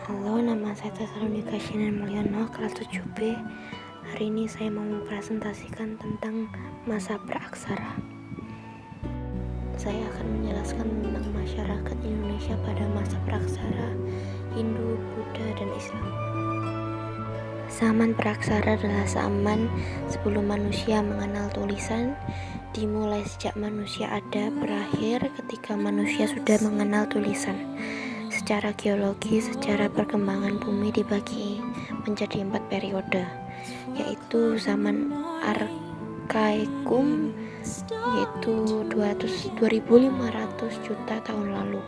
Halo, nama saya Tesalonika Shinan Mulyono, kelas 7B. Hari ini saya mau mempresentasikan tentang masa praaksara. Saya akan menjelaskan tentang masyarakat Indonesia pada masa praaksara Hindu, Buddha, dan Islam. Zaman praaksara adalah zaman sebelum manusia mengenal tulisan, dimulai sejak manusia ada, berakhir ketika manusia sudah mengenal tulisan. Secara geologi, secara perkembangan bumi dibagi menjadi 4 periode, yaitu zaman Arkaikum, yaitu 2500 juta tahun lalu.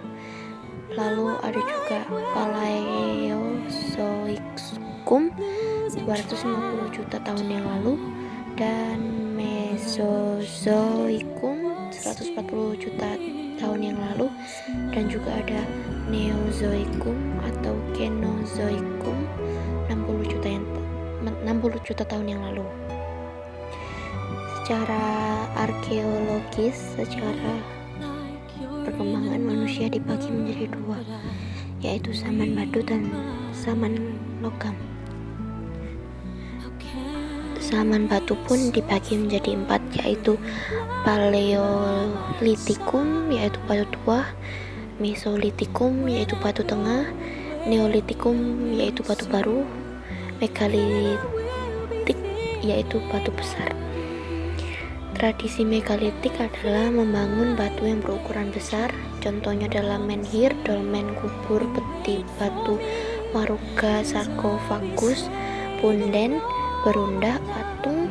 Lalu ada juga Paleozoikum 250 juta tahun yang lalu, dan Mesozoikum 140 juta tahun yang lalu, dan juga ada Neozoikum atau Kenozoikum 60 juta tahun yang lalu. Secara arkeologis, secara perkembangan manusia dibagi menjadi 2, yaitu zaman batu dan zaman logam. Zaman batu pun dibagi menjadi 4, yaitu Paleolitikum, yaitu batu tua, Mesolitikum, yaitu batu tengah, Neolitikum, yaitu batu baru, Megalitik, yaitu batu besar. Tradisi megalitik adalah membangun batu yang berukuran besar, contohnya adalah menhir, dolmen, kubur, peti, batu waruga, sarkofagus, punden, berundak, patung.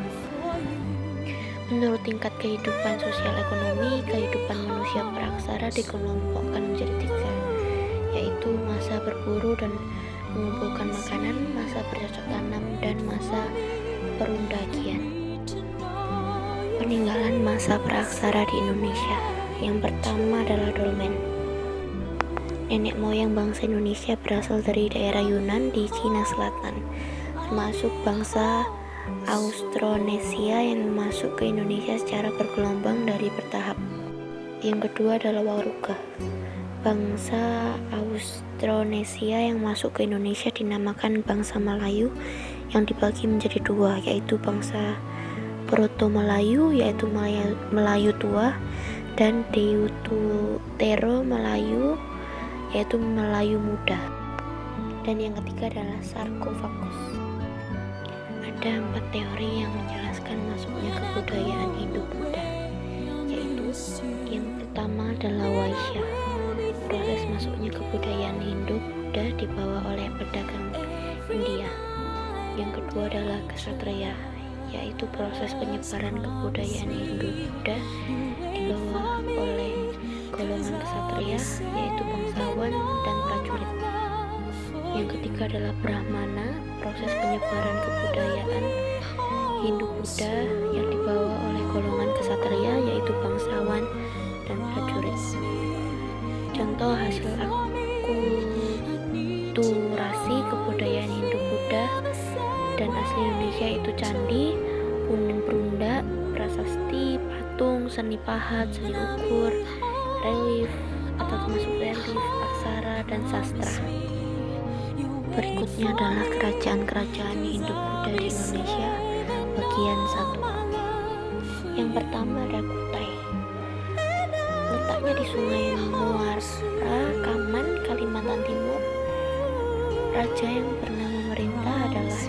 Menurut tingkat kehidupan sosial ekonomi, kehidupan manusia praaksara dikelompokkan menjadi 3, yaitu masa berburu dan mengumpulkan makanan, masa bercocok tanam, dan masa perundakian. Peninggalan masa praaksara di Indonesia. Yang pertama adalah dolmen. Nenek moyang bangsa Indonesia berasal dari daerah Yunan di Cina Selatan, termasuk bangsa Austronesia yang masuk ke Indonesia secara bergelombang dari bertahap. Yang kedua adalah waruga. Bangsa Austronesia yang masuk ke Indonesia dinamakan bangsa Melayu, yang dibagi menjadi 2, yaitu bangsa Proto-Melayu, yaitu Melayu tua, dan Deutero Melayu, yaitu Melayu muda. Dan yang ketiga adalah sarkofagus. Ada 4 teori yang menjelaskan masuknya kebudayaan Hindu-Buddha, yaitu yang pertama adalah Vaishya. Proses masuknya kebudayaan Hindu-Buddha dibawa oleh pedagang India. Yang kedua adalah Kshatriya, yaitu proses penyebaran kebudayaan Hindu-Buddha dibawa oleh golongan Kshatriya, yaitu bangsawan dan prajurit. Yang ketiga adalah Brahmana, proses penyebaran kebudayaan Hindu-Buddha yang dibawa oleh golongan Kshatriya, yaitu bangsawan dan prajurit. Contoh hasil akulturasi kebudayaan Hindu-Buddha dan asli Indonesia itu candi, punden perunda, prasasti, patung, seni pahat, seni ukur, relief atau termasuk relief, aksara, dan sastra. Berikutnya adalah kerajaan-kerajaan Hindu-Buddha di Indonesia bagian 1. Yang pertama ada Kutai. Letaknya di Sungai Muara, Kaman, Kalimantan Timur. Raja yang pernah memerintah adalah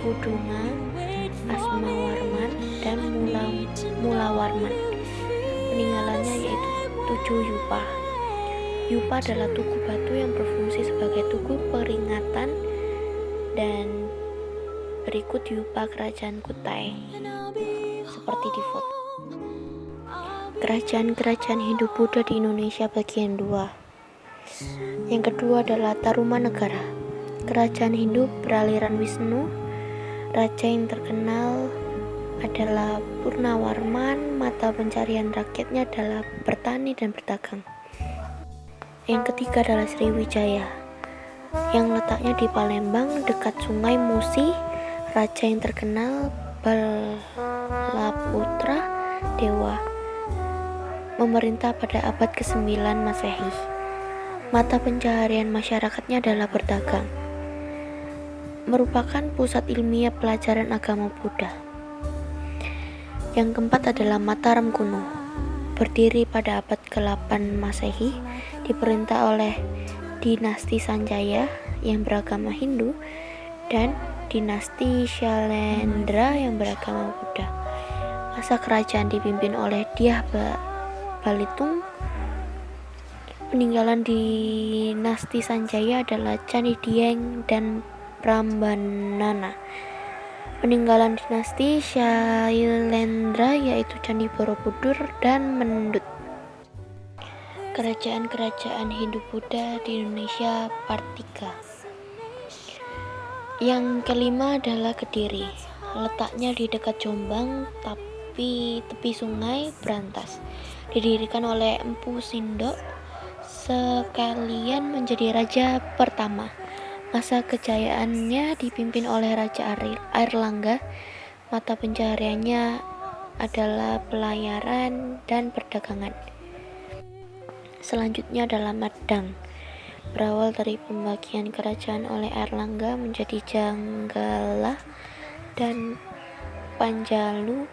Kuduma, Asmawarman, dan Mulawarman. Peninggalannya yaitu 7 Yupa. Yupa adalah tugu batu yang berfungsi sebagai tugu peringatan, dan berikut Yupa Kerajaan Kutai seperti di foto. Kerajaan-kerajaan Hindu-Buddha di Indonesia bagian 2. Yang kedua adalah Tarumanegara. Kerajaan Hindu beraliran Wisnu. Raja yang terkenal adalah Purnawarman. Mata pencarian rakyatnya adalah bertani dan berdagang. Yang ketiga adalah Sriwijaya, yang letaknya di Palembang dekat Sungai Musi. Raja yang terkenal Balaputra Dewa, memerintah pada abad ke-9 Masehi. Mata pencaharian masyarakatnya adalah berdagang. Merupakan pusat ilmiah pelajaran agama Buddha. Yang keempat adalah Mataram kuno. Berdiri pada abad ke-8 Masehi, diperintah oleh dinasti Sanjaya yang beragama Hindu dan dinasti Shailendra yang beragama Buddha. Masa kerajaan dipimpin oleh Dyah Balitung. Peninggalan dinasti Sanjaya adalah Candi Dieng dan Prambanana. Peninggalan dinasti Shailendra yaitu Candi Borobudur dan Mendut. Kerajaan-kerajaan Hindu-Buddha di Indonesia Part 3. Yang kelima adalah Kediri. Letaknya di dekat Jombang, tapi tepi sungai Brantas. Didirikan oleh Empu Sindok, sekalian menjadi raja pertama. Masa kejayaannya dipimpin oleh Raja Airlangga. Mata pencahariannya adalah pelayaran dan perdagangan. Selanjutnya adalah Madang. Berawal dari pembagian kerajaan oleh Airlangga menjadi Janggala dan Panjalu.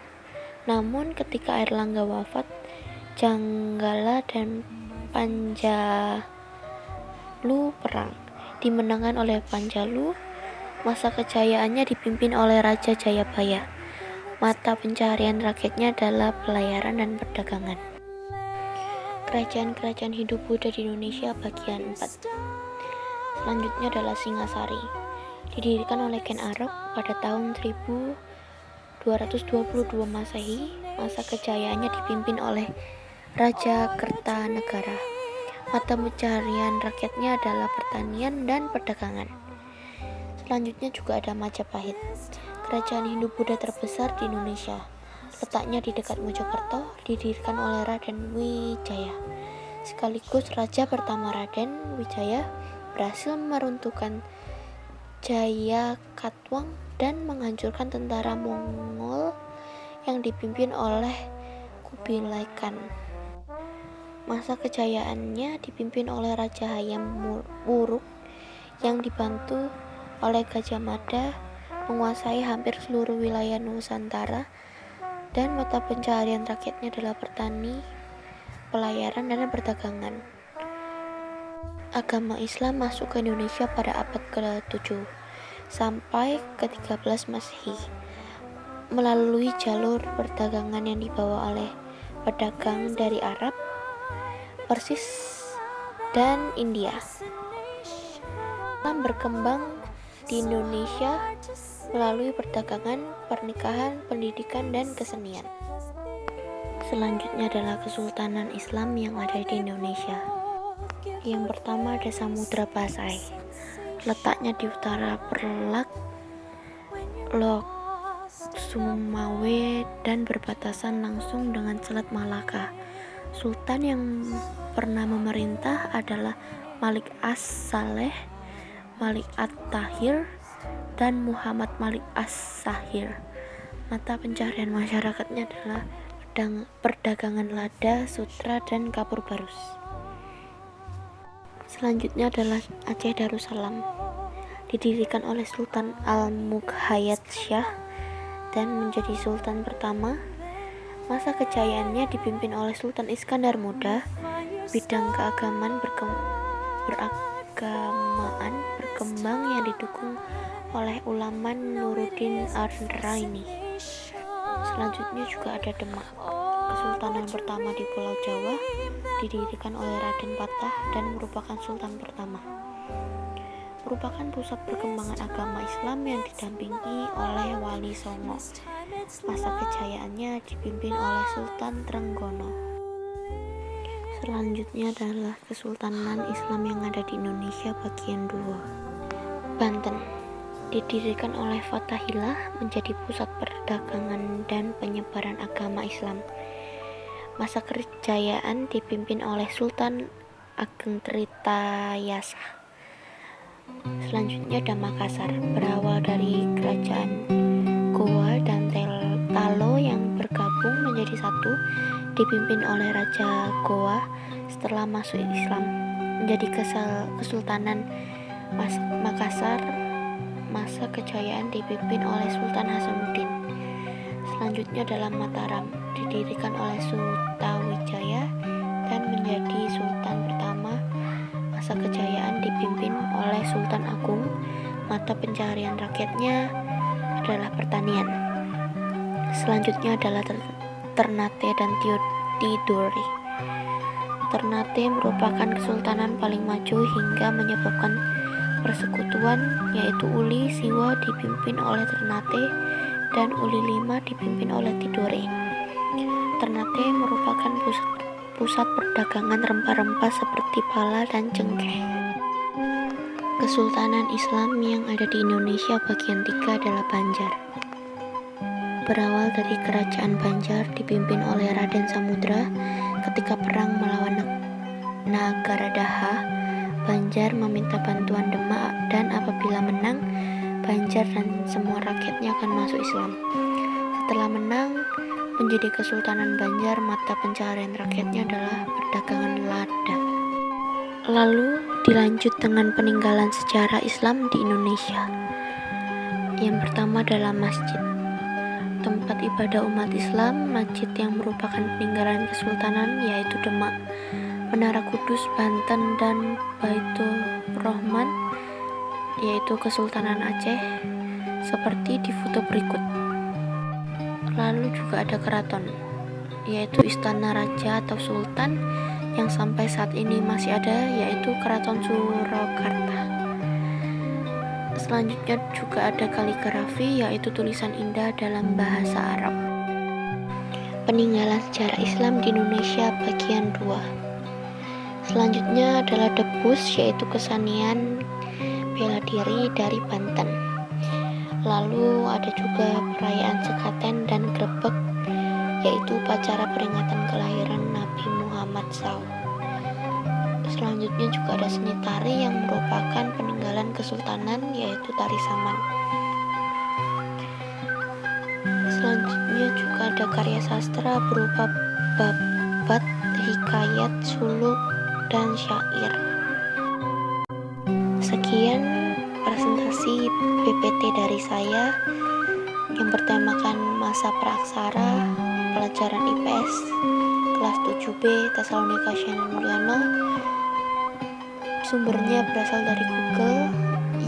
Namun ketika Airlangga wafat, Janggala dan Panjalu perang. Dimenangkan oleh Panjalu. Masa kejayaannya dipimpin oleh Raja Jayabaya. Mata pencaharian rakyatnya adalah pelayaran dan perdagangan. Kerajaan-kerajaan Hindu-Buddha di Indonesia bagian 4. Selanjutnya adalah Singasari. Didirikan oleh Ken Arok pada tahun 1222 Masehi. Masa kejayaannya dipimpin oleh Raja Kertanegara. Mata pencaharian rakyatnya adalah pertanian dan perdagangan. Selanjutnya juga ada Majapahit. Kerajaan Hindu-Buddha terbesar di Indonesia. Letaknya di dekat Mojokerto, didirikan oleh Raden Wijaya. Sekaligus raja pertama Raden Wijaya berhasil meruntuhkan Jayakatwang dan menghancurkan tentara Mongol yang dipimpin oleh Kubilai Khan. Masa kejayaannya dipimpin oleh Raja Hayam Wuruk yang dibantu oleh Gajah Mada, menguasai hampir seluruh wilayah Nusantara, dan mata pencaharian rakyatnya adalah bertani, pelayaran, dan perdagangan. Agama Islam masuk ke Indonesia pada abad ke-7 sampai ke-13 Masehi melalui jalur perdagangan yang dibawa oleh pedagang dari Arab, Persis, dan India. Islam berkembang di Indonesia melalui perdagangan, pernikahan, pendidikan, dan kesenian. Selanjutnya adalah Kesultanan Islam yang ada di Indonesia. Yang pertama ada Samudra Pasai. Letaknya di utara Perlak, Lok Sumawe, dan berbatasan langsung dengan Selat Malaka. Sultan yang pernah memerintah adalah Malik As-Saleh, Malik At-Tahir, dan Muhammad Malik As-Sahir. Mata pencaharian masyarakatnya adalah perdagangan lada, sutra, dan kapur barus. Selanjutnya adalah Aceh Darussalam. Didirikan oleh Sultan Al-Mughayat Shah dan menjadi sultan pertama. Masa kejayaannya dipimpin oleh Sultan Iskandar Muda. Bidang keagamaan berkembang yang didukung oleh ulama Nuruddin Ar-Raini. Selanjutnya juga ada Demak. Kesultanan pertama di Pulau Jawa, didirikan oleh Raden Patah dan merupakan sultan pertama. Merupakan pusat perkembangan agama Islam yang didampingi oleh Wali Songo. Masa kejayaannya dipimpin oleh Sultan Trenggono. Selanjutnya adalah Kesultanan Islam yang ada di Indonesia bagian 2. Banten. Didirikan oleh Fathahillah, menjadi pusat perdagangan dan penyebaran agama Islam. Masa kejayaan dipimpin oleh Sultan Ageng Tritayasa. Selanjutnya ada Makassar. Berawal dari kerajaan Goa dan Talo yang bergabung menjadi satu, dipimpin oleh Raja Goa setelah masuk Islam. menjadi Kesultanan Makassar. Masa kejayaan dipimpin oleh Sultan Hasanuddin. Selanjutnya adalah Mataram, didirikan oleh Sutawijaya dan menjadi sultan pertama. Masa kejayaan dipimpin oleh Sultan Agung. Mata pencaharian rakyatnya adalah pertanian. Selanjutnya adalah Ternate dan Tidore. Ternate merupakan kesultanan paling maju hingga menyebabkan persekutuan, yaitu Uli Siwa dipimpin oleh Ternate dan Uli Lima dipimpin oleh Tidore. Ternate merupakan pusat perdagangan rempah-rempah seperti pala dan cengkeh. Kesultanan Islam yang ada di Indonesia bagian 3 adalah Banjar. Berawal dari kerajaan Banjar dipimpin oleh Raden Samudra. Ketika perang melawan Nagara Daha, Banjar meminta bantuan Demak, dan apabila menang, Banjar dan semua rakyatnya akan masuk Islam. Setelah menang menjadi Kesultanan Banjar, mata pencaharian rakyatnya adalah perdagangan lada. Lalu dilanjut dengan peninggalan sejarah Islam di Indonesia. Yang pertama adalah masjid, tempat ibadah umat Islam. Masjid yang merupakan peninggalan kesultanan yaitu Demak, Menara Kudus, Banten, dan Baitul Rahman yaitu Kesultanan Aceh seperti di foto berikut. Lalu juga ada keraton, yaitu Istana Raja atau Sultan yang sampai saat ini masih ada, yaitu Keraton Surakarta. Selanjutnya juga ada kaligrafi, yaitu tulisan indah dalam bahasa Arab. Peninggalan sejarah Islam di Indonesia bagian 2. Selanjutnya adalah Debus, yaitu kesenian bela diri dari Banten. Lalu ada juga perayaan Sekaten dan Grebek, yaitu upacara peringatan kelahiran Nabi Muhammad SAW. Selanjutnya juga ada seni tari yang merupakan peninggalan kesultanan, yaitu tari Saman. Selanjutnya juga ada karya sastra berupa babat, hikayat, suluk, dan syair. Sekian presentasi PPT dari saya yang bertemakan masa praaksara pelajaran IPS kelas 7B Tesalonika Syahnur Mulyono. Sumbernya berasal dari Google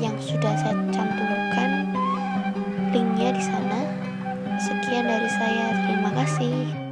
yang sudah saya cantumkan linknya di sana. Sekian dari saya, terima kasih.